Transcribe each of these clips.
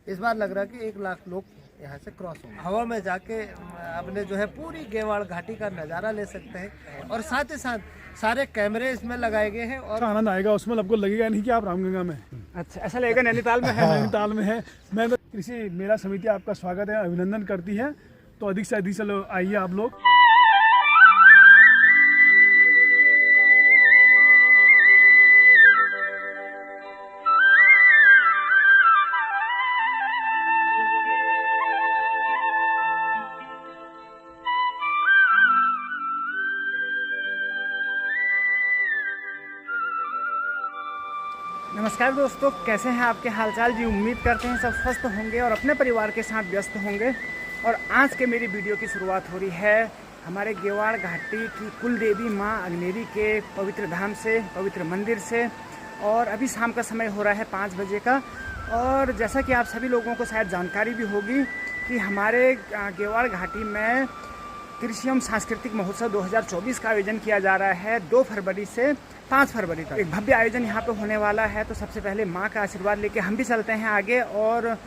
इस बार लग रहा है कि 1 लाख लोग यहाँ से क्रॉस होंगे। हवा में जाके अपने जो है पूरी गेवाड़ घाटी का नज़ारा ले सकते हैं और साथ ही साथ सारे कैमरे इसमें लगाए गए हैं और आनंद आएगा उसमें। आपको लगेगा नहीं कि आप रामगंगा में। अच्छा, ऐसा लगेगा नैनीताल में है। नैनीताल में है। मैं तो कृषि मेला समिति आपका स्वागत है, अभिनंदन करती है। तो अधिक से अधिक से आइए आप लोग। नमस्कार दोस्तों, कैसे हैं आपके हालचाल जी। उम्मीद करते हैं सब स्वस्थ होंगे और अपने परिवार के साथ व्यस्त होंगे। और आज के मेरी वीडियो की शुरुआत हो रही है हमारे गेवाड़ घाटी की कुल देवी माँ अग्नेरी के पवित्र धाम से, पवित्र मंदिर से। और अभी शाम का समय हो रहा है 5 बजे का। और जैसा कि आप सभी लोगों को शायद जानकारी भी होगी कि हमारे गेवाड़ घाटी में कृषि एवं सांस्कृतिक महोत्सव 2024 का आयोजन किया जा रहा है 2 फरवरी से 5 फरवरी तक। एक भव्य आयोजन यहाँ पे होने वाला है। तो सबसे पहले माँ का आशीर्वाद लेके हम भी चलते हैं आगे, और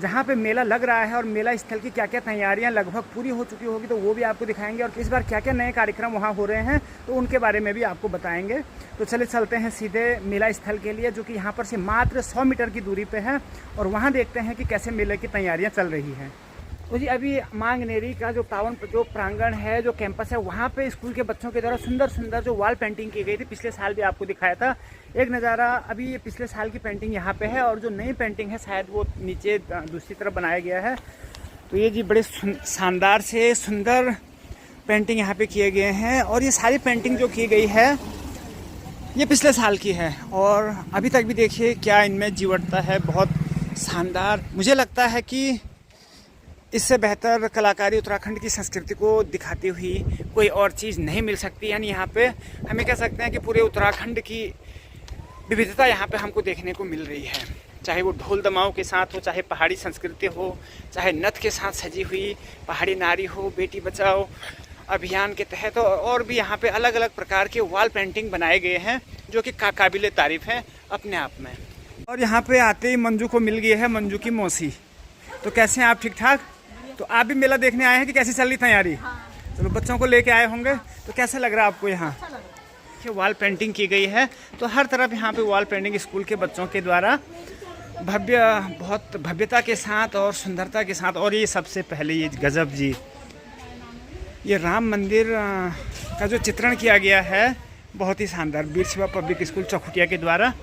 जहाँ पे मेला लग रहा है और मेला स्थल की क्या क्या तैयारियाँ लगभग पूरी हो चुकी होगी तो वो भी आपको दिखाएंगे। और इस बार क्या क्या नए कार्यक्रम वहाँ हो रहे हैं तो उनके बारे में भी आपको बताएंगे। तो चले चलते हैं सीधे मेला स्थल के लिए, जो कि यहाँ पर से मात्र 100 मीटर की दूरी पर है। और वहाँ देखते हैं कि कैसे मेले की तैयारियाँ चल रही हैं। तो जी अभी माँ अग्नेरी का जो पावन जो प्रांगण है, जो कैंपस है, वहाँ पे स्कूल के बच्चों के द्वारा सुंदर सुंदर जो वॉल पेंटिंग की गई थी, पिछले साल भी आपको दिखाया था एक नज़ारा। अभी ये पिछले साल की पेंटिंग यहाँ पे है और जो नई पेंटिंग है शायद वो नीचे दूसरी तरफ बनाया गया है। तो ये जी बड़े शानदार से सुंदर पेंटिंग यहाँ पे किए गए हैं। और ये सारी पेंटिंग जो की गई है ये पिछले साल की है और अभी तक भी देखिए क्या इनमें जीवटता है, बहुत शानदार। मुझे लगता है कि इससे बेहतर कलाकारी उत्तराखंड की संस्कृति को दिखाती हुई कोई और चीज़ नहीं मिल सकती। यानी यहाँ पे हमें कह सकते हैं कि पूरे उत्तराखंड की विविधता यहाँ पे हमको देखने को मिल रही है। चाहे वो ढोल दमाओं के साथ हो, चाहे पहाड़ी संस्कृति हो, चाहे नथ के साथ सजी हुई पहाड़ी नारी हो, बेटी बचाओ अभियान के तहत। और भी यहाँ पे अलग अलग प्रकार के वॉल पेंटिंग बनाए गए हैं जो कि काबिले तारीफ़ है अपने आप में। और यहाँ पे आते ही मंजू को मिल गई है मंजू की मौसी। तो कैसे हैं आप, ठीक ठाक? तो आप भी मेला देखने आए हैं कि कैसी चल रही तैयारी? चलो बच्चों को लेके आए होंगे, तो कैसा लग रहा है आपको यहाँ? वॉल पेंटिंग की गई है तो हर तरफ यहाँ पे वॉल पेंटिंग स्कूल के बच्चों के द्वारा बहुत भव्यता के साथ और सुंदरता के साथ। और ये सबसे पहले ये गजब जी, ये राम मंदिर का जो चित्रण किया गया है बहुत ही शानदार, वीर शिवा पब्लिक स्कूल चौखुटिया के द्वारा।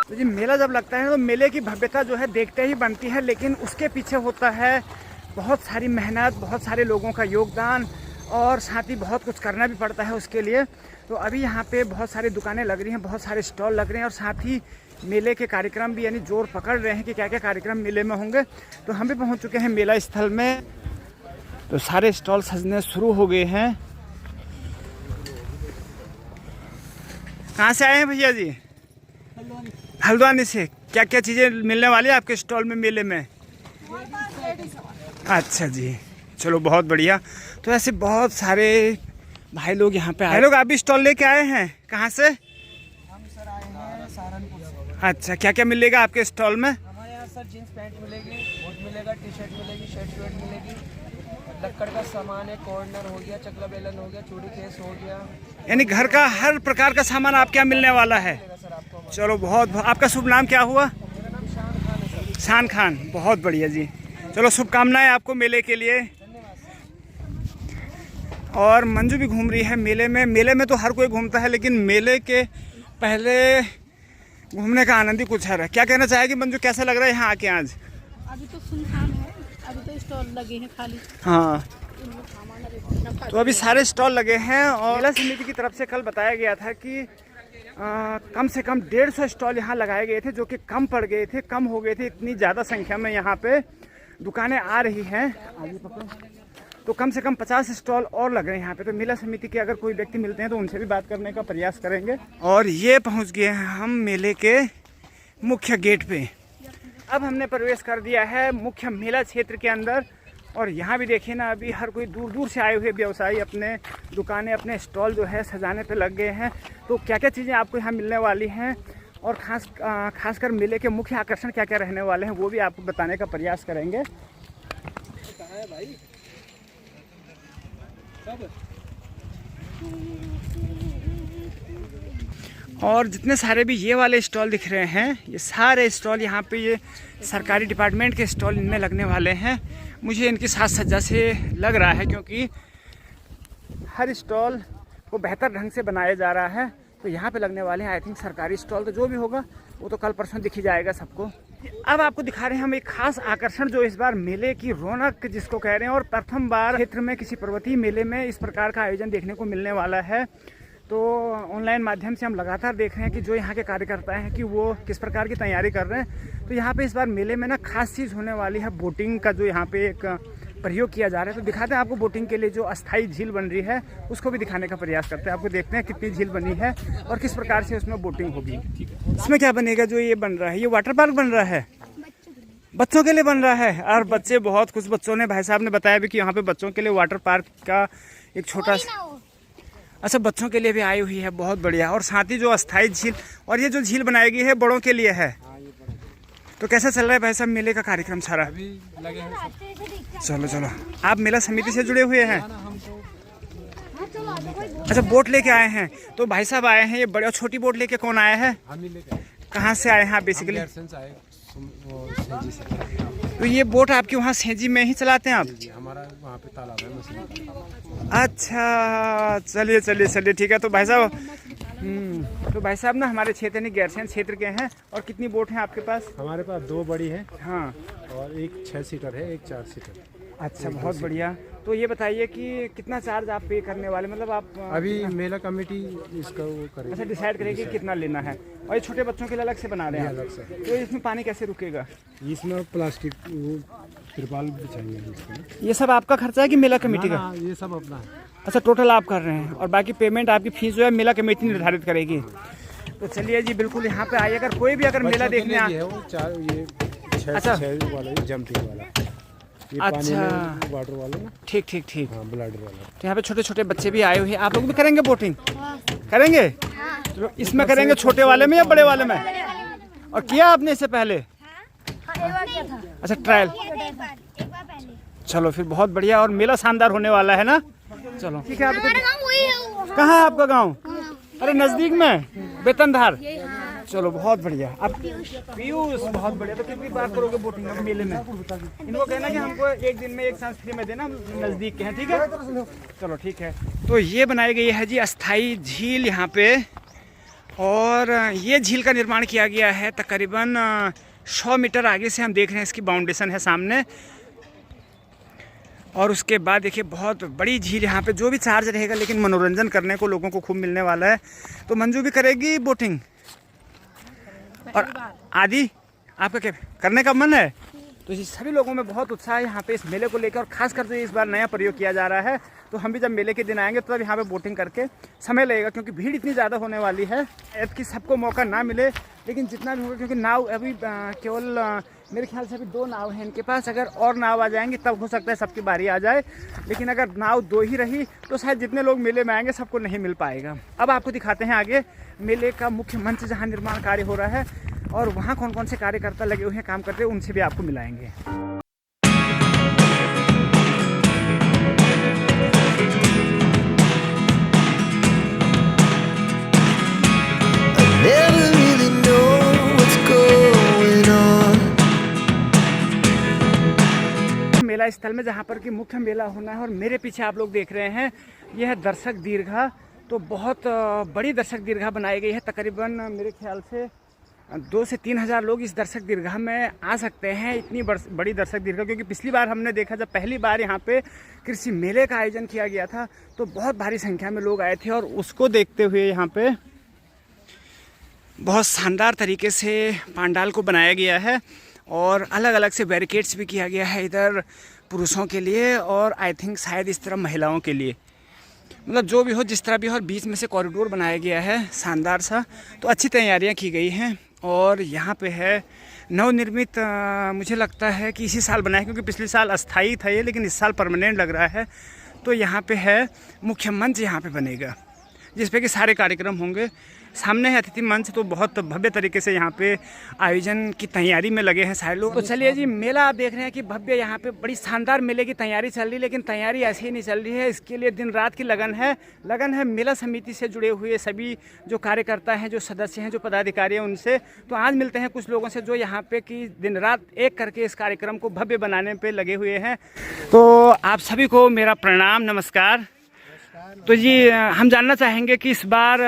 तो जी मेला जब लगता है तो मेले की भव्यता जो है देखते ही बनती है, लेकिन उसके पीछे होता है बहुत सारी मेहनत, बहुत सारे लोगों का योगदान और साथ ही बहुत कुछ करना भी पड़ता है उसके लिए। तो अभी यहाँ पे बहुत सारी दुकानें लग रही हैं, बहुत सारे स्टॉल लग रहे हैं और साथ ही मेले के कार्यक्रम भी यानी जोर पकड़ रहे हैं कि क्या क्या कार्यक्रम मेले में होंगे। तो हम भी पहुँच चुके हैं मेला स्थल में। तो सारे स्टॉल सजने शुरू हो गए हैं। कहाँ से आए हैं भैया जी? हल्द्वानी से। क्या क्या चीज़ें मिलने वाली है आपके स्टॉल में मेले में? अच्छा जी, चलो बहुत बढ़िया। तो ऐसे बहुत सारे भाई लोग यहाँ पे आए। लोग आप भी स्टॉल लेके आए हैं? कहाँ से? हम सर आए हैं सहारनपुर से। अच्छा, क्या क्या मिलेगा आपके स्टॉल में? हमारे यहाँ सर जींस पैंट मिलेगी, कोट मिलेगा, टी शर्ट मिलेगी, शर्ट शर्ट मिलेगी, लक्कड़ का सामान है, कॉर्नर हो गया, चकला बेलन हो गया, चूड़ी केस हो गया, यानी घर का हर प्रकार का सामान आपके यहाँ मिलने वाला है। सर आपको। चलो बहुत। आपका शुभ नाम क्या हुआ? मेरा नाम शान खान है सर। शान खान, बहुत बढ़िया जी। चलो शुभकामनाएं आपको मेले के लिए। और मंजू भी घूम रही है मेले में। मेले में तो हर कोई घूमता है, लेकिन मेले के पहले घूमने का आनंद ही कुछ है। क्या कहना चाहेगी मंजू, कैसा लग रहा है यहाँ आके आज? अभी तो सुनसान है, अभी तो स्टॉल लगे हैं खाली। हाँ, तो अभी सारे स्टॉल लगे हैं। और मेला समिति की तरफ से कल बताया गया था कि कम से कम 150 स्टॉल यहाँ लगाए गए थे, जो कि कम पड़ गए थे, कम हो गए थे। इतनी ज़्यादा संख्या में यहाँ पे दुकानें आ रही हैं, आगे पकड़ो, तो कम से कम 50 स्टॉल और लग रहे हैं यहाँ पे। तो मेला समिति के अगर कोई व्यक्ति मिलते हैं तो उनसे भी बात करने का प्रयास करेंगे। और ये पहुँच गए हैं हम मेले के मुख्य गेट पे। अब हमने प्रवेश कर दिया है मुख्य मेला क्षेत्र के अंदर। और यहाँ भी देखिए ना, अभी हर कोई दूर दूर से आए हुए व्यवसायी अपने दुकानें, अपने स्टॉल जो है सजाने पे लग गए हैं। तो क्या क्या चीज़ें आपको यहाँ मिलने वाली हैं और खासकर मेले के मुख्य आकर्षण क्या क्या रहने वाले हैं, वो भी आपको बताने का प्रयास करेंगे। और जितने सारे भी ये वाले स्टॉल दिख रहे हैं, ये सारे स्टॉल यहाँ पे ये सरकारी डिपार्टमेंट के स्टॉल इनमें लगने वाले हैं। मुझे इनकी साज सज्जा से लग रहा है, क्योंकि हर स्टॉल को बेहतर ढंग से बनाया जा रहा है। तो यहाँ पे लगने वाले हैं आई थिंक सरकारी स्टॉल। तो जो भी होगा वो तो कल परसों दिख ही जाएगा सबको। अब आपको दिखा रहे हैं हम एक खास आकर्षण, जो इस बार मेले की रौनक जिसको कह रहे हैं, और प्रथम बार क्षेत्र में किसी पर्वतीय मेले में इस प्रकार का आयोजन देखने को मिलने वाला है। तो ऑनलाइन माध्यम से हम लगातार देख रहे हैं कि जो यहाँ के कार्यकर्ता हैं कि वो किस प्रकार की तैयारी कर रहे हैं। तो यहाँ पे इस बार मेले में ना खास चीज़ होने वाली है, बोटिंग का जो यहाँ पे एक प्रयोग किया जा रहा है। तो दिखाते हैं आपको बोटिंग के लिए जो अस्थाई झील बन रही है, उसको भी दिखाने का प्रयास करते हैं। आपको देखते हैं कितनी झील बनी है और किस प्रकार से उसमें बोटिंग होगी। इसमें क्या बनेगा जो ये बन रहा है? ये वाटर पार्क बन रहा है, बच्चों के लिए बन रहा है। और बच्चे बहुत कुछ, बच्चों ने, भाई साहब ने बताया भी कि यहाँ पे बच्चों के लिए वाटर पार्क का एक छोटा सा, अच्छा बच्चों के लिए भी आई हुई है, बहुत बढ़िया। और साथ ही जो अस्थाई झील, और ये जो झील बनाई गई है बड़ों के लिए है। तो कैसा चल रहा है भाई साहब मेले का कार्यक्रम सारा? अभी लगे हैं। चलो चलो, आप मेला समिति से जुड़े हुए हैं? अच्छा, बोट लेके आए हैं। तो भाई साहब आए हैं, ये बड़े और छोटी बोट लेके कौन आया है? हम ही लेके कहाँ से आए हैं आप बेसिकली? आए तो ये बोट आपके वहाँ सेंजी में ही चलाते हैं आप? हमारा वहाँ पे तालाब है मछली। अच्छा, चलिए चलिए चलिए, ठीक है। तो भाई साहब तो भाई साहब ना हमारे क्षेत्र यानी गैरसैंण क्षेत्र के हैं। और कितनी बोट हैं आपके पास? हमारे पास 2 बड़ी है, हाँ, और एक 6 सीटर है, एक 4 सीटर। अच्छा, बहुत बढ़िया। तो ये बताइए कि कितना चार्ज आप पे करने वाले, मतलब आप अभी मेला कमेटी इसका वो करेगी। अच्छा, डिसाइड करेगी कितना लेना है। और ये छोटे बच्चों के लिए अलग से बना रहे हैं अलग से। तो इसमें पानी कैसे रुकेगा? इसमें प्लास्टिक वो तिरपाल बिछाएंगे इसमें। ये सब आपका खर्चा है कि मेला कमेटी का? हाँ, ये सब अपना है। अच्छा, टोटल आप कर रहे हैं, और बाकी पेमेंट आपकी फीस जो है मेला कमेटी निर्धारित करेगी। तो चलिए जी, बिल्कुल यहाँ पे आइए। अगर कोई भी अगर मेला देखने है वो 4 ये 6 अच्छा। 6 वाला, ये जंपिंग वाला, ये पानी अच्छा, में वाटर वाला ना। ठीक ठीक ठीक। हाँ, ब्लाडर वाला। तो यहाँ पे छोटे छोटे बच्चे भी आए हुए हैं। आप लोग भी करेंगे बोटिंग? करेंगे? तो इसमें करेंगे छोटे वाले में या बड़े वाले में? और किया आपने इससे पहले? अच्छा, ट्रायल। चलो फिर, बहुत बढ़िया। और मेला शानदार होने वाला है ना। चलो ठीक है। आपको कहाँ है आपका गाँव? अरे नजदीक में, बेतनधार। चलो बहुत बढ़िया। अब पीयूष, बहुत बढ़िया। तो कितनी बार करोगे बोटिंग अब मेले में? इनको कहना कि हमको एक दिन में एक सांस फ्री में देना, हम नज़दीक के हैं, ठीक है? चलो ठीक है। तो ये बनाई गई है जी अस्थाई झील यहाँ पे। और ये झील का निर्माण किया गया है तकरीबन 100 मीटर आगे से। हम देख रहे हैं इसकी बाउंडेशन है सामने। और उसके बाद देखिए बहुत बड़ी झील यहाँ पे। जो भी चार्ज रहेगा, लेकिन मनोरंजन करने को लोगों को खूब मिलने वाला है। तो मंजू भी करेगी बोटिंग? और आदि, आपका क्या करने का मन है? तो इस सभी लोगों में बहुत उत्साह है यहाँ पे इस मेले को लेकर। और खासकर जो इस बार नया प्रयोग किया जा रहा है, तो हम भी जब मेले के दिन आएंगे तो तब यहाँ पे बोटिंग करके समय लगेगा, क्योंकि भीड़ इतनी ज़्यादा होने वाली है कि सबको मौका ना मिले। लेकिन जितना भी होगा, क्योंकि नाव अभी केवल मेरे ख्याल से अभी 2 नाव हैं इनके पास। अगर और नाव आ जाएंगी तब हो सकता है सबकी बारी आ जाए। लेकिन अगर नाव 2 ही रही तो शायद जितने लोग मेले में आएंगे सबको नहीं मिल पाएगा। अब आपको दिखाते हैं आगे मेले का मुख्य मंच, जहाँ निर्माण कार्य हो रहा है, और वहाँ कौन कौन से कार्यकर्ता लगे हुए हैं, काम करते हैं, उनसे भी आपको मिलाएंगे। मेला स्थल में जहाँ पर कि मुख्य मेला होना है, और मेरे पीछे आप लोग देख रहे हैं यह है दर्शक दीर्घा। तो बहुत बड़ी दर्शक दीर्घा बनाई गई है। तकरीबन मेरे ख्याल से 2 से 3 हज़ार लोग इस दर्शक दीर्घा में आ सकते हैं। इतनी बड़ी दर्शक दीर्घा, क्योंकि पिछली बार हमने देखा जब पहली बार यहाँ पे कृषि मेले का आयोजन किया गया था तो बहुत भारी संख्या में लोग आए थे। और उसको देखते हुए यहाँ पे बहुत शानदार तरीके से पंडाल को बनाया गया है और अलग अलग से बैरिकेड्स भी किया गया है, इधर पुरुषों के लिए और आई थिंक शायद इस तरह महिलाओं के लिए। मतलब जो भी हो, जिस तरह भी हो, और बीच में से कॉरिडोर बनाया गया है शानदार सा। तो अच्छी तैयारियां की गई हैं और यहाँ पे है नवनिर्मित, मुझे लगता है कि इसी साल बना है, क्योंकि पिछले साल अस्थाई था ये, लेकिन इस साल परमानेंट लग रहा है। तो यहाँ पे है मुख्य मंच, यहाँ पे बनेगा जिस पे कि सारे कार्यक्रम होंगे। सामने है अतिथि मंच, तो बहुत भव्य तरीके से यहाँ पे आयोजन की तैयारी में लगे हैं सारे लोग। तो चलिए जी, मेला आप देख रहे हैं कि भव्य यहाँ पे बड़ी शानदार मेले की तैयारी चल रही है, लेकिन तैयारी ऐसे ही नहीं चल रही है, इसके लिए दिन रात की लगन है मेला समिति से जुड़े हुए सभी जो कार्यकर्ता हैं, जो सदस्य हैं, जो पदाधिकारी हैं उनसे। तो आज मिलते हैं कुछ लोगों से जो यहाँ पे कि दिन रात एक करके इस कार्यक्रम को भव्य बनाने पर लगे हुए हैं। तो आप सभी को मेरा प्रणाम, नमस्कार। तो जी हम जानना चाहेंगे कि इस बार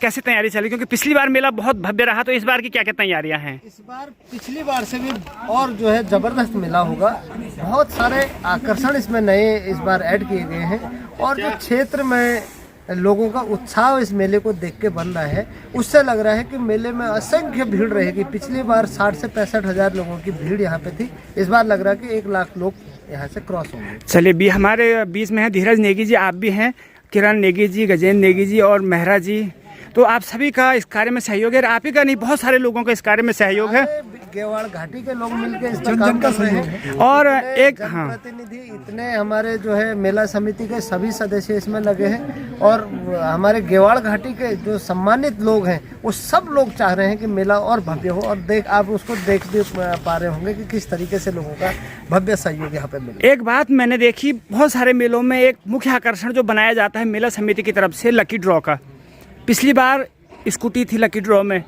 कैसे तैयारी चली, क्योंकि पिछली बार मेला बहुत भव्य रहा, तो इस बार की क्या क्या तैयारियां हैं? इस बार पिछली बार से भी और जो है जबरदस्त मेला होगा। बहुत सारे आकर्षण इसमें नए इस बार ऐड किए गए हैं और जो क्षेत्र में लोगों का उत्साह इस मेले को देख के बन रहा है, उससे लग रहा है कि मेले में असंख्य भीड़ रहेगी। पिछली बार 60 से 65 हज़ार लोगों की भीड़ यहाँ पे थी, इस बार लग रहा है कि 1 लाख लोग यहाँ से क्रॉस होंगे। चलिए, भी हमारे बीच में है धीरज नेगी जी, आप भी हैं, किरण नेगी जी, गजेंद्र नेगी जी और मेहरा जी। तो आप सभी का इस कार्य में सहयोग है, आप ही का नहीं, बहुत सारे लोगों का इस कार्य में सहयोग है। गेवाड़ घाटी के लोग मिलकर इसमें काम कर रहे हैं और एक प्रतिनिधि, इतने हमारे जो है मेला समिति के सभी सदस्य इसमें लगे हैं और हमारे गेवाड़ घाटी के जो सम्मानित लोग हैं वो सब लोग चाह रहे हैं कि मेला और भव्य हो। और आप उसको देख भी पा रहे होंगे कि किस तरीके से लोगों का भव्य सहयोग यहाँ पे मिले। एक बात मैंने देखी, बहुत सारे मेलों में एक मुख्य आकर्षण जो बनाया जाता है मेला समिति की तरफ से, लकी ड्रॉ का। पिछली बार स्कूटी थी लकी ड्रॉ में,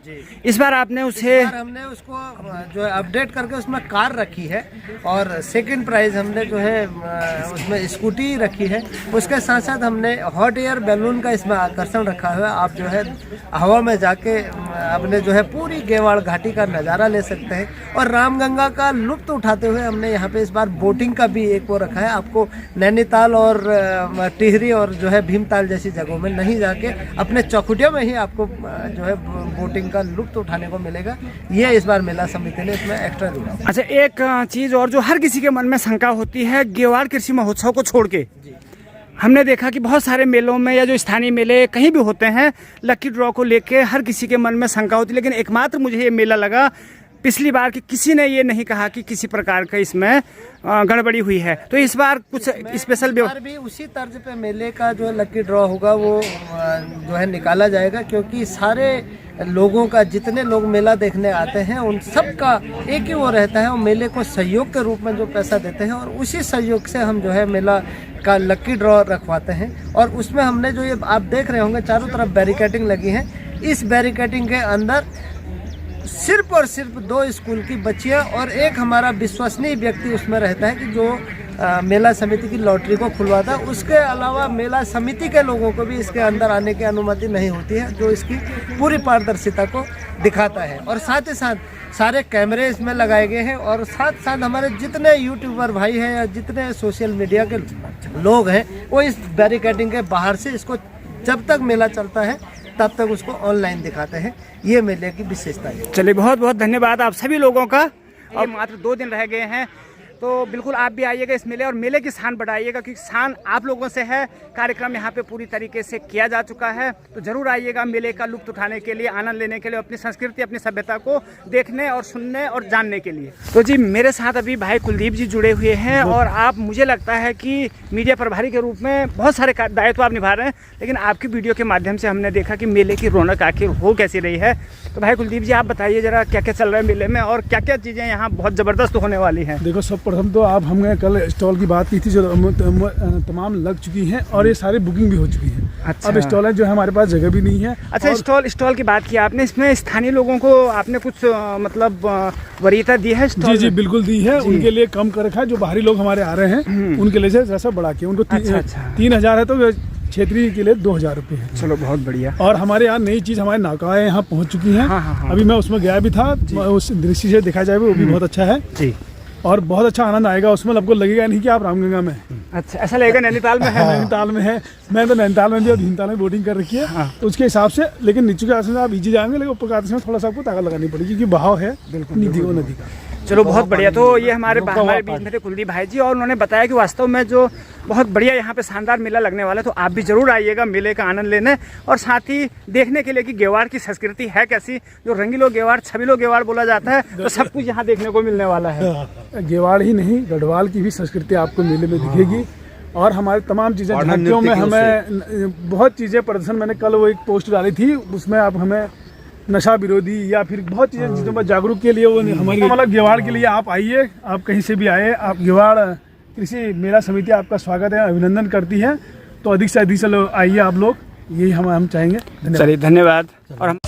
इस बार आपने उसे हमने उसको जो है अपडेट करके उसमें कार रखी है और सेकंड प्राइज हमने जो है उसमें स्कूटी रखी है। उसके साथ साथ हमने हॉट एयर बैलून का इसमें आकर्षण रखा हुआ है। आप जो है हवा में जाके अपने जो है पूरी गेवाड़ घाटी का नज़ारा ले सकते हैं और रामगंगा का लुत्फ उठाते हुए हमने यहाँ पे इस बार बोटिंग का भी एक वो रखा है। आपको नैनीताल और टिहरी और जो है भीमताल जैसी जगहों में नहीं जाके अपने चौखुटियों में ही आपको जो है बोटिंग का लुत्फ उठाने को मिलेगा। ये इस बार मेला समिति ने इसमें एक्स्ट्रा दिया। अच्छा, एक चीज़ और जो हर किसी के मन में शंका होती है, गेवाड़ कृषि महोत्सव को छोड़ के हमने देखा कि बहुत सारे मेलों में या जो स्थानीय मेले कहीं भी होते हैं, लकी ड्रॉ को लेके हर किसी के मन में शंका होती है, लेकिन एकमात्र मुझे ये मेला लगा पिछली बार कि किसी ने ये नहीं कहा कि किसी प्रकार का इसमें गड़बड़ी हुई है। तो इस बार कुछ स्पेशल भी उसी तर्ज पे मेले का जो लकी ड्रॉ होगा वो जो है निकाला जाएगा, क्योंकि सारे लोगों का, जितने लोग मेला देखने आते हैं उन सब का एक ही वो रहता है, और मेले को सहयोग के रूप में जो पैसा देते हैं और उसी सहयोग से हम जो है मेला का लकी ड्रॉ रखवाते हैं। और उसमें हमने जो ये आप देख रहे होंगे चारों तरफ बैरिकेडिंग लगी है। इस बैरिकेडिंग के अंदर सिर्फ और सिर्फ 2 स्कूल की बच्चियां और एक हमारा विश्वसनीय व्यक्ति उसमें रहता है कि जो मेला समिति की लॉटरी को खुलवाता है। उसके अलावा मेला समिति के लोगों को भी इसके अंदर आने की अनुमति नहीं होती है, जो इसकी पूरी पारदर्शिता को दिखाता है। और साथ ही साथ सारे कैमरे इसमें लगाए गए हैं और साथ साथ हमारे जितने यूट्यूबर भाई हैं या जितने सोशल मीडिया के लोग हैं वो इस बैरिकेडिंग के बाहर से इसको जब तक मेला चलता है तब तक उसको ऑनलाइन दिखाते हैं। ये मेले की विशेषता है। चलिए, बहुत बहुत धन्यवाद आप सभी लोगों का। और मात्र 2 दिन रह गए हैं, तो बिल्कुल आप भी आइएगा इस मेले और मेले की शान बढ़ाइएगा, क्योंकि शान आप लोगों से है। कार्यक्रम यहाँ पे पूरी तरीके से किया जा चुका है, तो जरूर आइएगा मेले का लुत्फ उठाने के लिए, आनंद लेने के लिए, अपनी संस्कृति, अपनी सभ्यता को देखने और सुनने और जानने के लिए। तो जी मेरे साथ अभी भाई कुलदीप जी जुड़े हुए हैं और आप, मुझे लगता है कि मीडिया प्रभारी के रूप में बहुत सारे दायित्व आप निभा रहे हैं, लेकिन आपकी वीडियो के माध्यम से हमने देखा कि मेले की रौनक आखिर हो कैसी रही है। तो भाई कुलदीप जी आप बताइए जरा, क्या क्या चल रहा है मेले में और क्या क्या चीज़ें यहाँ बहुत ज़बरदस्त होने वाली हैं? देखो, सब प्रथम तो आप, हमने कल स्टॉल की बात की थी जो तमाम लग चुकी हैं और ये सारी बुकिंग भी हो चुकी है। अच्छा। अब स्टॉल है जो है हमारे पास जगह भी नहीं है। अच्छा, स्टॉल की बात की आपने, इसमें स्थानीय लोगों को आपने कुछ मतलब वरीयता दी है? जी जी बिल्कुल दी है, उनके लिए कम कर रखा है। जो बाहरी लोग हमारे आ रहे हैं उनके लिए जैसा बढ़ा के उनको 3000 है, तो क्षेत्रीय के लिए 2000 रुपये है। चलो, बहुत बढ़िया। और हमारे यहाँ नई चीज़, हमारे नाकाएँ यहाँ पहुँच चुकी हैं। हाँ। अभी मैं उसमें गया भी था, उस दृष्टि से देखा जाए वो भी बहुत अच्छा है जी। और बहुत अच्छा आनंद आएगा उसमें। आपको लगेगा नहीं कि आप रामगंगा में हैं। अच्छा, ऐसा लगेगा नैनीताल में है। नैनीताल में है। मैं तो नैनीताल में भी और भीमताल में बोटिंग कर रखी है, तो उसके हिसाब से। लेकिन नीचे के आते से आप इजी जाएंगे, लेकिन ऊपर के आते से थोड़ा सा आपको ताकत लगानी पड़ेगी क्योंकि बहाव है नदी का। चलो बहुत बढ़िया। तो ये हमारे बीच में थे कुलदीप भाई जी, और उन्होंने बताया कि वास्तव में जो बहुत बढ़िया यहाँ पे शानदार मेला लगने वाला है। तो आप भी जरूर आइएगा मेले का आनंद लेने, और साथ ही देखने के लिए कि गेवाड़ की संस्कृति है कैसी। जो रंगीलो गेवाड़, छबीलो गेवाड़ बोला जाता है, तो सब कुछ यहाँ देखने को मिलने वाला है। गेवाड़ ही नहीं, गढ़वाल की भी संस्कृति आपको मेले में दिखेगी, और हमारी तमाम चीज़ें झांकियों में हमें बहुत चीज़ें प्रदर्शन। मैंने कल वो एक पोस्ट डाली थी, उसमें आप हमें नशा विरोधी या फिर बहुत चीज़ें जिसमें बस के लिए वो हमारी मतलब गेवाड़ के लिए आप आइए, आप कहीं से भी आए, आप गेवाड़ कृषि मेला समिति आपका स्वागत है, अभिनंदन करती है। तो अधिक से अधिक से लोग आइए आप लोग, यही हम चाहेंगे। चलिए धन्यवाद। और हम